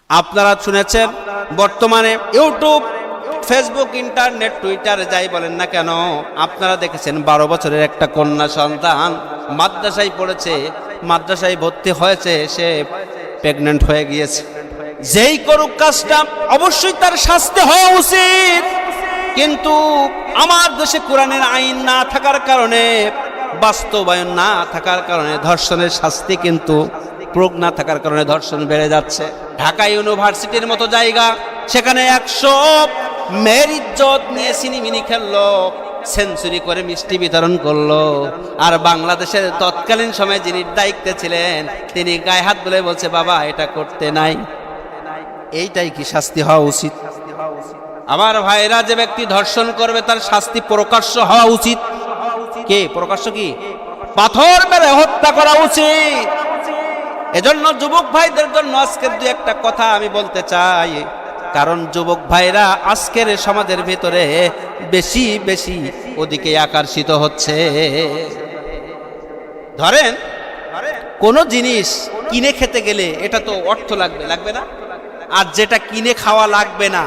আপনারা শুনেছেন বর্তমানে ইউটিউব, ফেসবুক, ইন্টারনেট, টুইটার যাই বলেন না কেন, আপনারা দেখেছেন 12 বছরের একটা কন্যা সন্তান মাদ্রাসায় পড়েছে, মাদ্রাসায় ভর্তি হয়েছে, সে প্রেগন্যান্ট হয়ে গিয়েছে। যেই করুক কাজটা অবশ্যই তার শাস্তি হওয়া উচিত, কিন্তু আমার দেশে কোরআনের আইন না থাকার কারণে, বাস্তবায়ন না থাকার কারণে, ধর্ষণের শাস্তি কিন্তু প্রয়োগ না থাকার কারণে ধর্ষণ বেড়ে যাচ্ছে। ঢাকা ইউনিভার্সিটির মতো জায়গা, সেখানে 100 মেয়ের ইজ্জত নিয়ে সিনিমিনি খেললো, সেঞ্চুরি করে মিষ্টি বিতরণ করলো, আর বাংলাদেশের তৎকালীন সময়ে যিনি দায়িত্বে ছিলেন তিনি গায়ে হাত তুলে বলছে বাবা এটা করতে নাই। এইটাই কি শাস্তি হওয়া উচিত? আমার ভাইরা, যে ব্যক্তি ধর্ষণ করবে তার শাস্তি প্রকাশ্য হওয়া উচিত। কে প্রকাশ্য? কি পাথর মেরে হত্যা করা উচিত। এজন্য যুবক ভাইদের জন্য আজকের দু একটা কথা আমি বলতে চাই, কারণ যুবক ভাইরা আজকের সমাজের ভিতরে বেশি বেশি ওদিকে আকর্ষিত হচ্ছে। ধরেন কোন জিনিস কিনে খেতে গেলে এটা তো অর্থ লাগবে, লাগবে না? আর যেটা কিনে খাওয়া লাগবে না,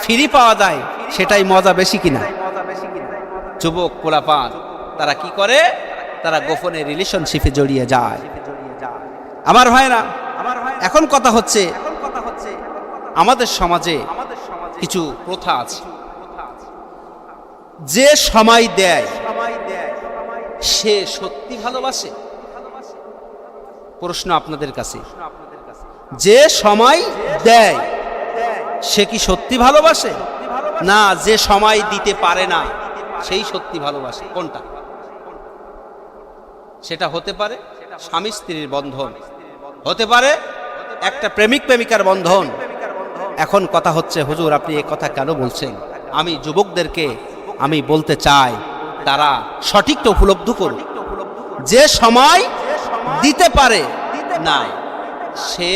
ফ্রি পাওয়া যায়, সেটাই মজা বেশি কিনা? যুবক পোলাপান তারা কি করে? তারা গোপনে রিলেশনশিপে জড়িয়ে যায়। আমার ভাইরা, এখন কথা হচ্ছে আমাদের সমাজে কিছু প্রথা আছে। যে সময় দেয় সে সত্যি ভালোবাসে? প্রশ্ন আপনাদের কাছে। যে সময় দেয় সে কি সত্যি ভালোবাসে, না যে সময় দিতে পারে না সেই সত্যি ভালোবাসে? কোনটা? সেটা হতে পারে স্বামী স্ত্রীর বন্ধন, হতে পারে একটা প্রেমিক প্রেমিকার বন্ধন। এখন কথা হচ্ছে হুজুর আপনি এই কথা কেন বলছেন? আমি যুবকদেরকে আমি বলতে চাই তারা সঠিকটা উপলব্ধি করুন। যে সময় দিতে পারে না সে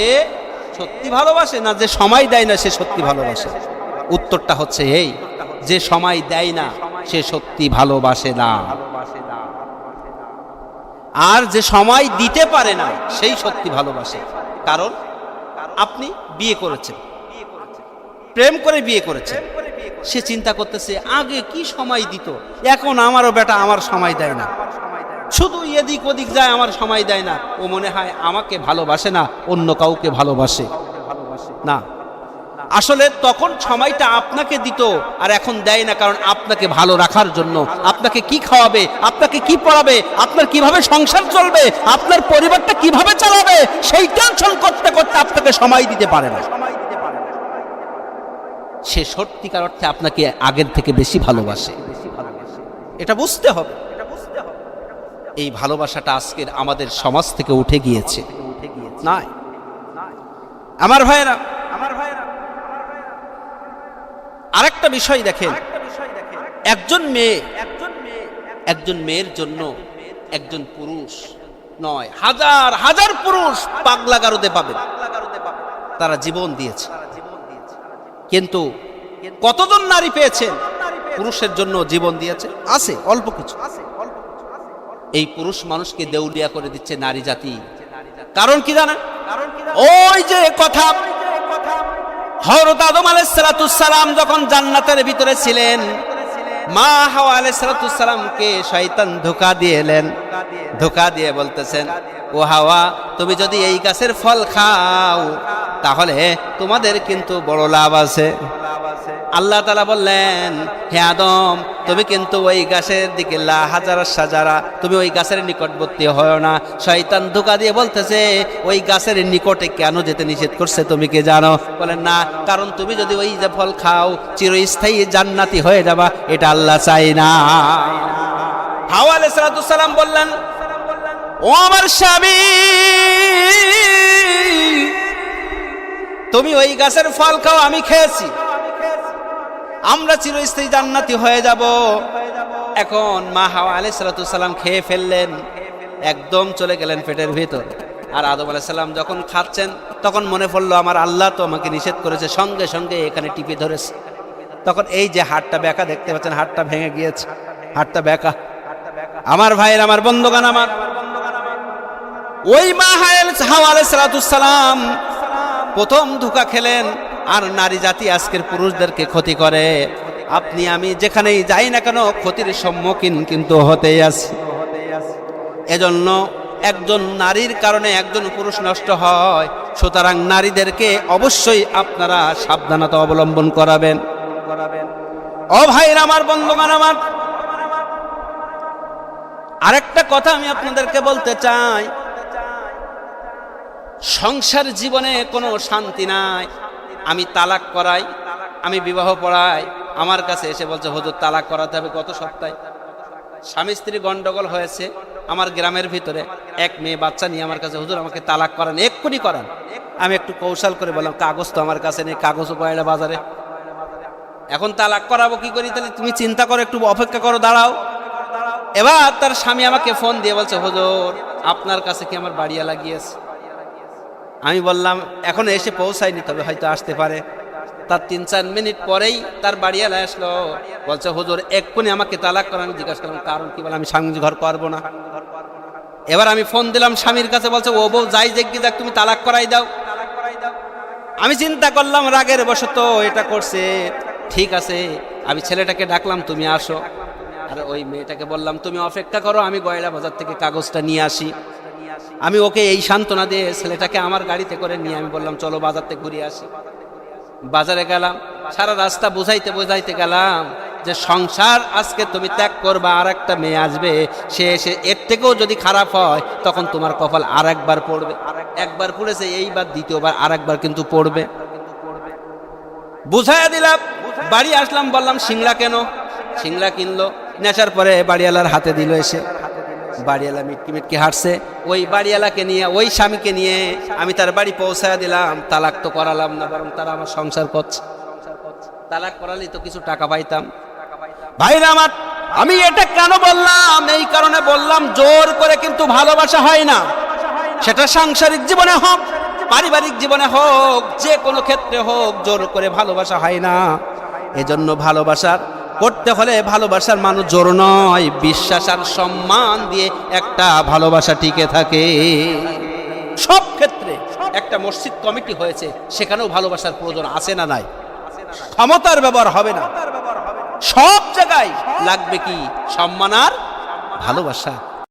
সত্যি ভালোবাসে, না যে সময় দেয় না সে সত্যি ভালোবাসে? উত্তরটা হচ্ছে এই, যে সময় দেয় না সে সত্যি ভালোবাসে না, আর যে সময় দিতে পারে না সেই সত্যি ভালোবাসে। কারণ আপনি বিয়ে করেছেন, প্রেম করে বিয়ে করেছেন, সে চিন্তা করতেছে আগে কি সময় দিত, এখন আমারও বেটা আমার সময় দেয় না, শুধু এদিক ওদিক যায়, আমার সময় দেয় না। ও মনে হয় আমাকে ভালোবাসে না, অন্য কাউকে ভালোবাসে। না, আসলে তখন সময়টা আপনাকে দিত আর এখন দেয় না, কারণ আপনাকে ভালো রাখার জন্য। আপনাকে কি খাওয়াবে, আপনাকে কি পড়াবে, আপনার কিভাবে সংসার চলবে, আপনার পরিবারটা কিভাবে চালাবে, সেই টেনশন করতে করতে আপনাকে সময় দিতে পারে না। সে সত্যিকার অর্থে আপনাকে আগের থেকে বেশি ভালোবাসে, এটা বুঝতে হবে। এই ভালোবাসাটা আজকের আমাদের সমাজ থেকে উঠে গিয়েছে। না আমার ভাইয়েরা, আরেকটা বিষয় দেখেন, একজন মেয়ের জন্য একজন পুরুষ নয়, হাজার হাজার পুরুষ পাগলা গারদে পাবেন, তারা জীবন দিয়েছে। কিন্তু কতজন নারী পেয়েছেন পুরুষের জন্য জীবন দিয়েছে? আছে অল্প কিছু। এই পুরুষ মানুষকে দেউলিয়া করে দিচ্ছে নারী জাতি। কারণ কি জানেন? ওই যে কথা, হযরত আদম আলাইহিস সালাম যখন জান্নাতের ভিতরে ছিলেন, মা হাওয়া আলাইহিস সালামকে শয়তান ধোঁকা দিয়েলেন। ধোঁকা দিয়ে বলতেছেন, ও হাওয়া তুমি যদি এই গাছের ফল খাও তাহলে তোমাদের কিন্তু বড় লাভ আছে। আল্লাহ তাআলা বললেন, হে আদম তুমি কিন্তু ওই গাছের দিকে লা হাজারা সাজারা, তুমি ওই গাছের নিকটবর্তী হয় না। শয়তান ধোঁকা দিয়ে বলতেছে ওই গাছের নিকটে কেন যেতে নিষেধ করছে তুমি কি জানো? বলেন না, কারণ তুমি যদি ওই যে ফল খাও চিরস্থায়ী জান্নাতি হয়ে যাবা, এটা আল্লাহ চাই না। হাওয়া আলাইহিস সালাম বললেন, ও আমার স্বামী তুমি ওই গাছের ফল খাও, আমি খেয়েছি, আমরা চিরস্থায়ী জান্নাতি হয়ে যাব। এখন মা হাওয়া আলাইহিস সালাম খেয়ে ফেললেন, একদম চলে গেলেন পেটের ভিতর। আর আদম আলাইহিস সালাম যখন খাচ্ছেন তখন মনে পড়লো আমার আল্লাহ তো আমাকে নিষেধ করেছে, সঙ্গে সঙ্গে এখানে টিপে ধরেছে। তখন এই যে হাড়টা বেঁকা দেখতে পাচ্ছেন, হাড়টা ভেঙে গিয়েছে, হাড়টা বেঁকা। আমার ভাইয়ের, আমার বন্ধুগণ, আমার ওই মা হাওয়া আলাইহিস সালাম প্রথম ধোঁকা খেলেন। আর নারী জাতি আজকের পুরুষদেরকে ক্ষতি করে। আপনি আমি যেখানেই যাই না কেন ক্ষতির সম্মুখীন কিন্তু হতেই আছি। এজন্য একজন নারীর কারণে একজন পুরুষ নষ্ট হয়। সুতরাং নারীদেরকে অবশ্যই আপনারা সাবধানতা অবলম্বন করাবেন। ও ভাইরা আমার, বন্ধুগণ আমার, আরেকটা কথা আমি আপনাদেরকে বলতে চাই, সংসার জীবনে কোনো শান্তি নাই। আমি তালাক করাই, আমি বিবাহ পড়াই, আমার কাছে এসে বলছে হুজুর তালাক করাতে হবে। গত সপ্তাহে স্বামী স্ত্রী গন্ডগোল হয়েছে আমার গ্রামের ভিতরে, এক মেয়ে বাচ্চা নিয়ে আমার কাছে, হুজুর আমাকে তালাক করান, এক্ষুনি করান। আমি একটু কৌশল করে বললাম কাগজ তো আমার কাছে নেই, কাগজও পয়লা বাজারে, এখন তালাক করাবো কি করি? তাহলে তুমি চিন্তা করো, একটু অপেক্ষা করো, দাঁড়াও। এবার তার স্বামী আমাকে ফোন দিয়ে বলছে হুজুর আপনার কাছে কি আমার বাড়িওয়ালা গিয়েছে? আমি বললাম এখন এসে পৌঁছায়নি, তবে হয়তো আসতে পারে। তার 3-4 মিনিট পরেই তার বাড়িওয়ালা আসলো, বলছে হুজুর এক্ষুনি আমাকে তালাক করা। আমি জিজ্ঞাসা করলাম কারণ কি? বলে আমি স্বামী ঘর করবো না। এবার আমি ফোন দিলাম স্বামীর কাছে, বলছে ও বউ যাই জেগে যাক, তুমি তালাক করাই দাও। আমি চিন্তা করলাম রাগের বশত এটা করছে, ঠিক আছে। আমি ছেলেটাকে ডাকলাম, তুমি আসো। আর ওই মেয়েটাকে বললাম তুমি অপেক্ষা করো, আমি গয়লা বাজার থেকে কাগজটা নিয়ে আসি। আমি ওকে এই সান্ত্বনা দিয়ে ছেলেটাকে আমার গাড়িতে করে নিয়ে আমি বললাম চলো বাজার থেকে ঘুরে আসি। বাজারে গেলাম, সারা রাস্তা বুঝাইতে বুঝাইতে গেলাম যে সংসার আজকে তুমি ত্যাগ করবা, আর একটা মেয়ে আসবে, সে এসে এর থেকেও যদি খারাপ হয় তখন তোমার কপাল আর একবার পড়বে। একবার পড়েছে, এইবার দ্বিতীয়বার আর একবার কিন্তু পড়বে। বুঝাইয়া দিলাম। বাড়ি আসলাম, বললাম সিংড়া কেন? সিংড়া কিনলো, নেশার পরে বাড়িওয়ালার হাতে দিল এসে। বাড়িওয়ালা মিটকি মিটকি হাঁটছে। ওই বাড়িওয়ালাকে নিয়ে, ওই স্বামীকে নিয়ে আমি তার বাড়ি পৌঁছায় দিলাম। তালাক তো করালাম না, বরং তারা আমার সংসার করছে। তালাক করালেই তো কিছু টাকা পাইতাম। ভাইরা আমার, আমি এটা কেন বললাম? এই কারণে বললাম, জোর করে কিন্তু ভালোবাসা হয় না। সেটা সাংসারিক জীবনে হোক, পারিবারিক জীবনে হোক, যে কোনো ক্ষেত্রে হোক, জোর করে ভালোবাসা হয় না। এজন্য ভালোবাসার করতে হলে ভালোবাসার মানুষ জোর নয়, বিশ্বাস আর সম্মান দিয়ে একটা ভালোবাসা টিকে থাকে। সব ক্ষেত্রে একটা মসজিদ কমিটি হয়েছে, সেখানেও ভালোবাসার প্রয়োজন আছে না নাই? ক্ষমতার ব্যবহার হবে না, সব জায়গায় লাগবে কি? সম্মান আর ভালোবাসা।